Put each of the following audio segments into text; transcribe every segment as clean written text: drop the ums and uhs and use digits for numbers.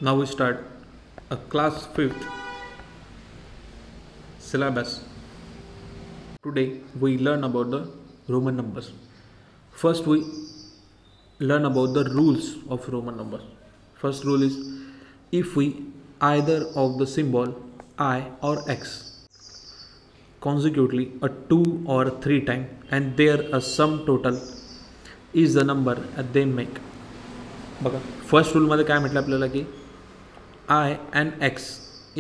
Now we start a class 5th syllabus. Today we learn about the Roman numbers. First we learn about the rules of Roman numbers. First rule is if we either of the symbol I or X consecutively a 2 or 3 time and there a sum total is the number they make. बघा first रूलमध्ये काय म्हटलं आपल्याला की I and x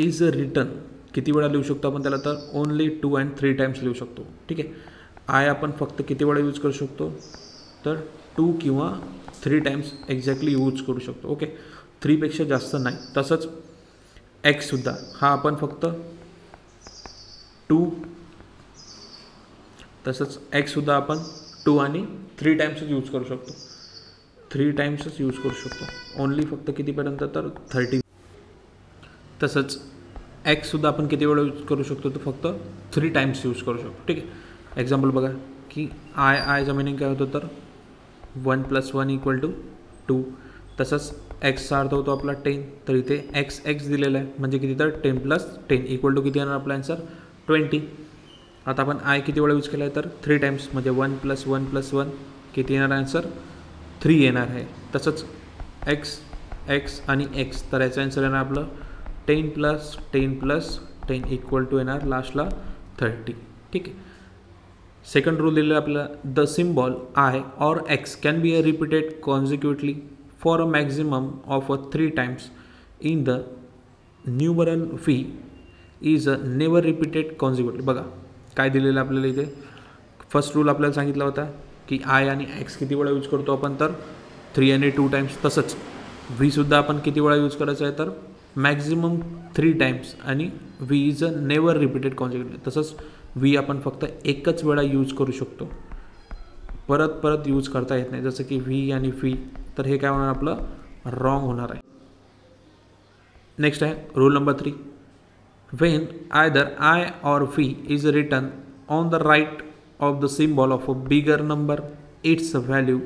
is return किती वेळा लिहू शकतो आपण त्याला तर ओनली 2 and 3 टाइम्स लिहू शकतो. ठीक आहे. आय आपण फक्त किती वेळा यूज करू शकतो तर 2 किंवा 3 टाइम्स एक्झॅक्टली यूज करू शकतो. ओके. 3 पेक्षा जास्त नाही. तसंच एक्ससुद्धा हा आपण फक्त 2 तसंच एक्ससुद्धा आपण 2 आणि 3 टाइम्सच यूज करू शकतो. 3 टाइम्सच यूज करू शकतो. ओनली फक्त कितीपर्यंत तर 30. तसंच एक्ससुद्धा आपण किती वेळा यूज करू शकतो तर फक्त 3 टाइम्स यूज करू शकतो. ठीक आहे. एक्झाम्पल बघा की आयचा मिनिंग काय होतं तर 1 + 1 = 2. तसंच एक्सचा अर्थ होतो आपला 10. तर इथे एक्स दिलेला आहे म्हणजे किती तर 10 + 10 = किती येणार आपला आन्सर 20. आता आपण आय किती वेळा यूज केला आहे तर 3 टाइम्स म्हणजे 1 + 1 + 1 किती येणार आन्सर 3 येणार आहे. तसंच एक्स आणि एक्स तर याचं आन्सर येणार आपलं 10 + 10 + 10 = येणार लास्टला 30. ठीक आहे. सेकंड रूल दिलेला आपल्याला the symbol I or X can be a repeated consecutively for a maximum of 3 times in the numeral V is a never repeated consecutively. बघा काय दिलेलं आपल्याला इथे फर्स्ट रूल आपल्याला सांगितला होता की आय आणि एक्स किती वेळा यूज करतो आपण तर 3 आणि 2 टाइम्स. तसंच व्हीसुद्धा आपण किती वेळा यूज करायचं आहे तर मॅक्झिमम 3 टाइम्स आणि V is a never repeated consecutively. तसंच व्ही आपण फक्त एकच वेळा यूज करू शकतो. परत यूज करता येत नाही जसं की व्ही आणि व्ही. तर हे काय होणार आपलं रॉंग होणार आहे. नेक्स्ट आहे rule number 3 when either I or V is written on the right of the symbol of a bigger number its value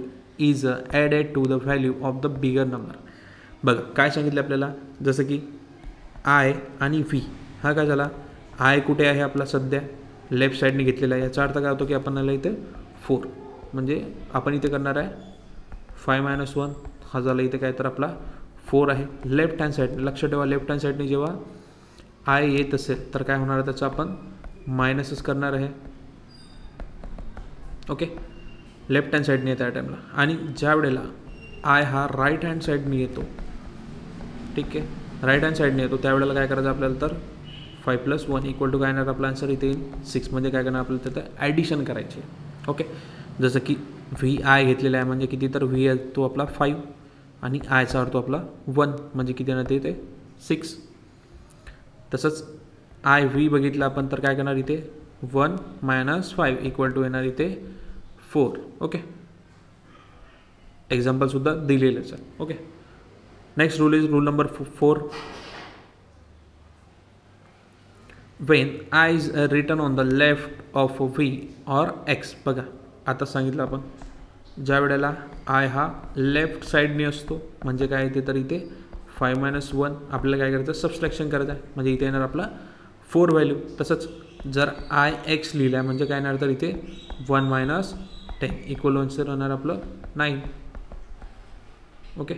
is added to the value of the bigger number. बघा काय सांगितलं आपल्याला जसं की I आणि V हा काय झाला आय कुठे आहे आपला सध्या लेफ्ट साईडने घेतलेला आहे. याचा अर्थ काय होतो की आपण आला इथे 4 म्हणजे आपण इथे करणार आहे 5 - 1 हा झाला इथे काय तर आपला 4 आहे लेफ्ट हँड साईडने. लक्ष ठेवा लेफ्ट हँड साईडने जेव्हा आय येत असेल तर काय होणार आहे त्याचं आपण मायनसच करणार आहे. ओके. लेफ्ट हँड साईडने येतं त्या टाईमला आणि ज्या वेळेला आय हा राईट हँड साईडने येतो ठीक आहे राईट हँड साईडने येतो त्यावेळेला काय करायचं आपल्याला तर 5 + 1 = काय येणार आपला आन्सर इथे 6 म्हणजे काय करणार आपल्याला तिथं ॲडिशन करायचे. ओके. जसं की व्ही आय घेतलेला आहे म्हणजे किती तर व्ही तो आपला 5 आणि आयचा अर्थ आपला 1 म्हणजे किती येणार ते 6. तसंच आय व्ही बघितलं आपण तर काय करणार इथे 1 - 5 = येणार इथे 4. ओके. एक्झाम्पलसुद्धा दिलेलंच आहे. Okay. Next rule is rule number 4 when I is written on the left of V or X. बघा आता सांगितलं आपण ज्या वेळेला आय हा लेफ्ट साईडने असतो म्हणजे काय येते तर इथे 5 - 1 आपल्याला काय करायचं सबस्ट्रॅक्शन करायचं आहे म्हणजे इथे येणार आपला 4 व्हॅल्यू. तसंच जर आय एक्स लिहिलं आहे म्हणजे काय येणार तर इथे 1 - 10 = आन्सर होणार आपलं 9. ओके.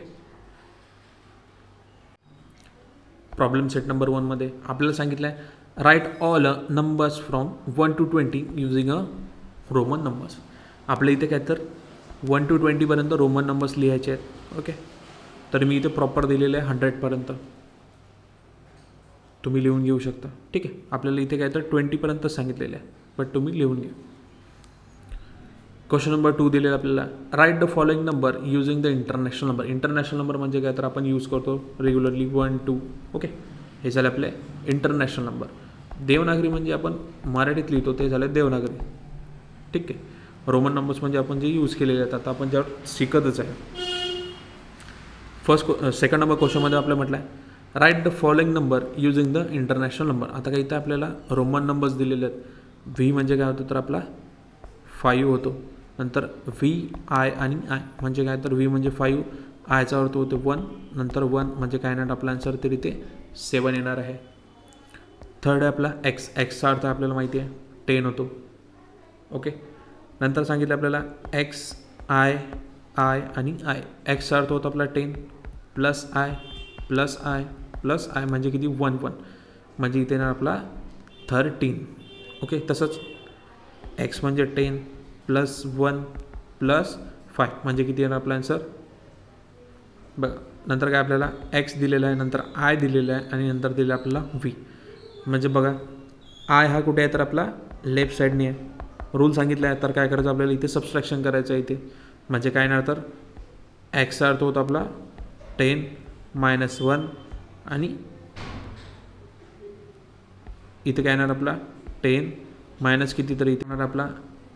प्रॉब्लेम सेट नंबर 1 मध्ये आपल्याला सांगितलं आहे write all numbers from 1 to 20 using a Roman numbers. आपल्या इथे काय तर 1 to 20 पर्यंत रोमन नंबर्स लिहायचे आहेत. ओके. तर मी इथे प्रॉपर दिलेलं आहे 100 पर्यंत तुम्ही लिहून घेऊ शकता. ठीक आहे. आपल्याला इथे काय तर 20 पर्यंत सांगितलेलं आहे बट तुम्ही लिहून घ्या. क्वेश्चन नंबर 2 दिलेला आपल्याला write the following number using the international number. International number म्हणजे काय तर आपण यूज करतो रेग्युलरली 1 2. ओके. हे झाले आपले इंटरनॅशनल नंबर. देवनागरी म्हणजे आपण मराठीत लिहितो ते झाले देवनागरी. ठीक आहे. रोमन नंबर्स म्हणजे आपण जे यूज केलेले आहेत आता आपण ज्यावर शिकतच आहे. सेकंड नंबर क्वेश्चनमध्ये आपल्याला म्हटलं आहे write the following number using the international number. आता काही इथं आपल्याला रोमन नंबर्स दिलेले आहेत. व्ही म्हणजे काय होतं तर आपला 5 होतो. नंतर व्ही आय आणि आय म्हणजे काय तर व्ही म्हणजे 5 आयचा अर्थ होतो 1, नंतर 1 म्हणजे काय येणार आपला आन्सर तर इथे 7 येणार आहे. थर्ड आहे आपला एक्स. एक्सचा अर्थ आपल्याला माहिती आहे 10 होतो. ओके, नंतर सांगितलं आपल्याला एक्स आय आय आणि आय. एक्सचा अर्थ होतो आपला 10 plus I plus I plus I म्हणजे किती 1 1 म्हणजे इथे येणार आपला 13. ओके, तसंच एक्स म्हणजे 10 प्लस 1 प्लस 5 म्हणजे किती येणार आपला आन्सर बघा. नंतर काय आपल्याला एक्स दिलेला आहे, नंतर आय दिलेला आहे आणि नंतर दिलेला आपल्याला व्ही. म्हणजे बघा आय हा कुठे आहे तर आपला लेफ्ट साईडने आहे. रूल सांगितला आहे तर काय करायचं आपल्याला इथे सबस्ट्रॅक्शन करायचं आहे इथे. म्हणजे काय येणार तर एक्सचा अर्थ होतो आपला 10 मायनस 1 आणि इथे काय येणार आपला 10 मायनस किती तर इथे येणार आपला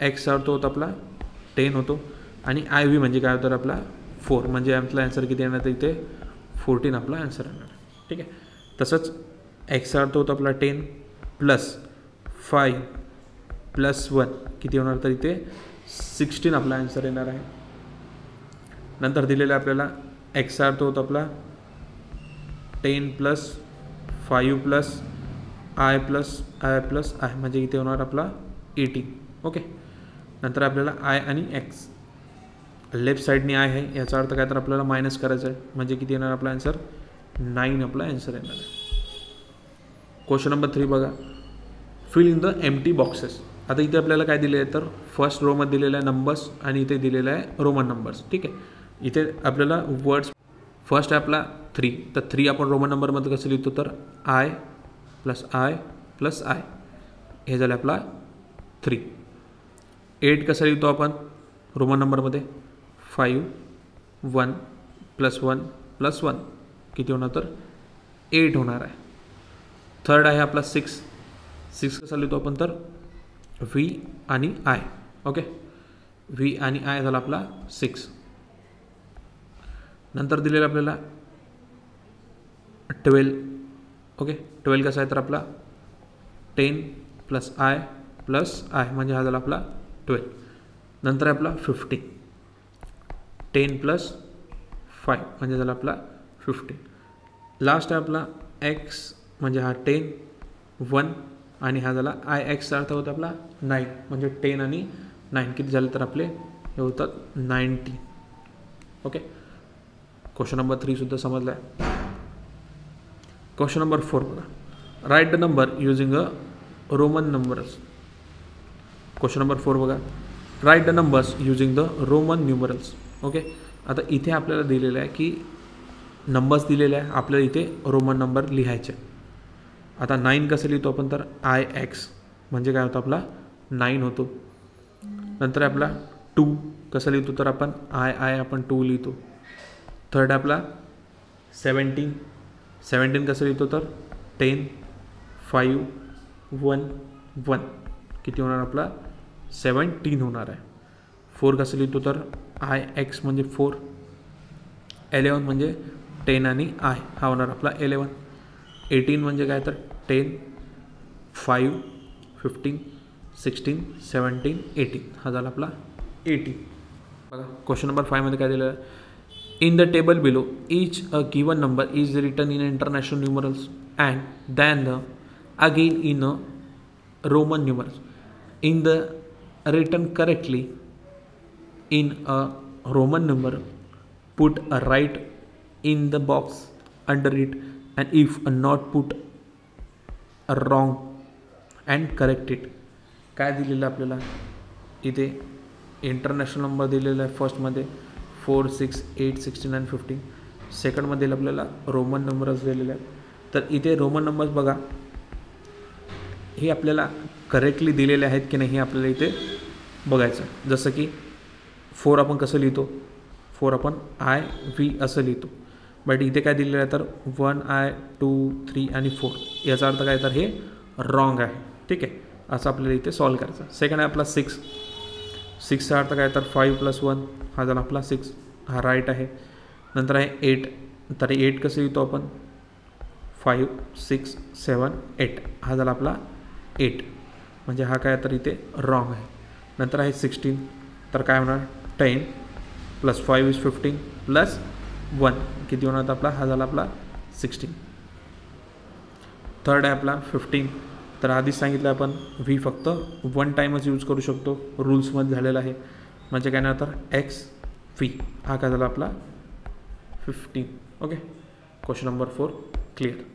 एक्सचा अर्थ होतो आपला 10 होतो आणि आय व्ही म्हणजे काय होतं आपला 4 म्हणजे आपला आन्सर किती येणार तर इथे 14 आपला आन्सर येणार. ठीक आहे, तसंच एक्सचा अर्थ होतो आपला 10 प्लस 5 प्लस 1 किती होणार तर इथे 16 आपला आन्सर येणार आहे. नंतर दिलेला आपल्याला एक्सचा अर्थ होतो आपला 10 प्लस 5 प्लस आय म्हणजे इथे होणार आपला 18. ओके, नंतर आपल्याला आय आणि एक्स लेफ्ट साईडने आय आहे याचा अर्थ काय तर आपल्याला मायनस करायचं आहे म्हणजे किती येणार आपला आन्सर 9 आपला आन्सर येणार आहे. क्वेश्चन नंबर 3 बघा, fill in the empty boxes. आता इथे आपल्याला काय दिले आहे तर फर्स्ट रोमध्ये दिलेला आहे नंबर्स आणि इथे दिलेला आहे रोमन नंबर्स. ठीक आहे, इथे आपल्याला वर्ड्स फर्स्ट आहे आपला 3 तर 3 आपण रोमन नंबरमध्ये कसं लिहितो तर I plus I plus I हे झालं आपला 3. 8 कसं लिहितो आपण रोमन नंबरमध्ये 5 1 प्लस 1 प्लस 1 किती होणार तर 8 होणार आहे. थर्ड आहे आपला 6 कसा लिहितो आपण तर व्ही आणि आय. ओके, व्ही आणि आय झाला आपला 6. नंतर दिलेला आपल्याला 12. ओके, 12 कसा आहे तर आपला 10 प्लस आय म्हणजे हा झाला आपला 12. नंतर आहे आपला 15 10 प्लस 5 म्हणजे झाला आपला 15. लास्ट आहे आपला एक्स म्हणजे हा 10 1 आणि हा झाला आय एक्सचा अर्थ होता आपला 9 म्हणजे 10 आणि 9 किती झाले तर आपले हे होतात 90. ओके, क्वेश्चन नंबर 3 सुद्धा समजला आहे. क्वेश्चन नंबर 4 बघा, write the number using a Roman numbers. Question number 4 बघा, write the numbers using the Roman numerals. Okay, आता इथे आपल्याला दिलेलं आहे की नंबर्स दिलेले आहे आपल्याला इथे रोमन नंबर लिहायचे. आता 9 कसं लिहितो आपण तर आय एक्स म्हणजे काय होतं आपला 9 होतो. नंतर आपला 2 कसं लिहितो तर आपण आय आपण 2 लिहितो. थर्ड आपला 17 कसं लिहितो तर 10 5 1 1 किती होणार आपला 17 होणार आहे. 4 कसं लिहितो तर आय एक्स म्हणजे 4. 11 म्हणजे 10 आणि आय हा होणार आपला 11. 18 म्हणजे काय तर 10 5 15 16 17 18 हा झाला आपला 18. बघा क्वेश्चन नंबर 5 मध्ये काय दिलं आहे, in the table below each a given number is written in international numerals and then again in a Roman numerals. In the written correctly in a Roman numeral, put a right in the box under it, and if not, put a wrong and correct it. काय दिलेलं आपल्याला इथे international number दिलेला आहे फर्स्टमध्ये 4 6 8 16 आणि 15. सेकंडमध्ये आपल्याला Roman numbers दिलेले आहेत. तर इथे रोमन नंबर्स बघा हे आपल्याला करेक्टली दिलेले आहेत की नाही हे आपल्याला इथे बघायचं. जसं की 4 आपण कसं लिहितो 4 आपण आय व्ही असं लिहितो. बट इथे काय दिलेलं आहे तर 1 आय 2 3 आणि 4 याचा अर्थ काय तर हे रॉंग आहे. ठीक आहे, असं आपल्याला इथे सॉल्व करायचं. सेकंड आहे आपला 6चा अर्थ काय तर 5 + 1 हा झाला आपला 6 हा राईट आहे. नंतर आहे 8 तर 8 कसं लिहितो आपण 5 6 7 8 हा झाला आपला 8 म्हणजे हा काय तर इथे रॉंग आहे. नंतर आहे 16 तर काय होणार 10 + 5 = 15 + 1 किती होणार आपला, हा झाला आपला 16. थर्ड आहे आपला 15. तर आधीच सांगितलं आपण व्ही फक्त 1 टाईमच यूज करू शकतो, रूल्समध्ये झालेलं आहे. म्हणजे काय नाही तर एक्स व्ही हा काय झाला आपला 15. Okay, question number 4 clear.